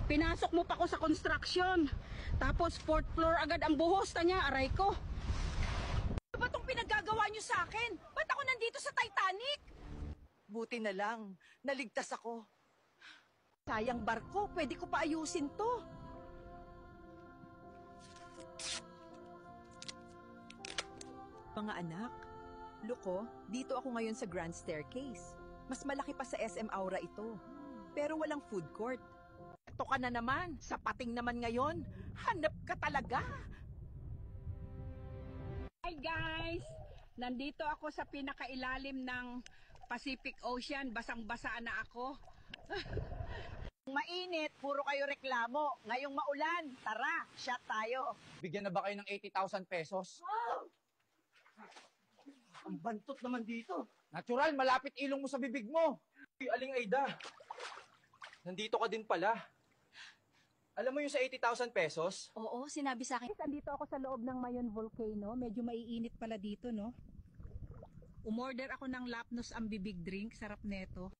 Pinasok mo pa ko sa construction. Tapos fourth floor agad ang buhos ta niya, aray ko. Ano ba itong pinagagawa niyo sa akin? Ba't ako nandito sa Titanic? Buti na lang, naligtas ako. Sayang barko, pwede ko pa ayusin to. Mga anak, Luko, dito ako ngayon sa Grand Staircase. Mas malaki pa sa SM Aura ito. Pero walang food court. Ito ka na naman, sa pating naman ngayon. Hanap ka talaga. Hi guys! Nandito ako sa pinakailalim ng Pacific Ocean. Basang-basa na ako. Mainit, puro kayo reklamo. Ngayong maulan, tara, shot tayo. Bigyan na ba kayo ng 80,000 pesos? Ang bantot naman dito. Natural, malapit ilong mo sa bibig mo. Uy, Aling Aida, nandito ka din pala. Alam mo yung sa 80,000 pesos? Oo, sinabi sa akin. Nandito ako sa loob ng Mayon Volcano. Medyo maiinit pala dito, no? Umorder ako ng Lapnos ang bibig drink. Sarap neto.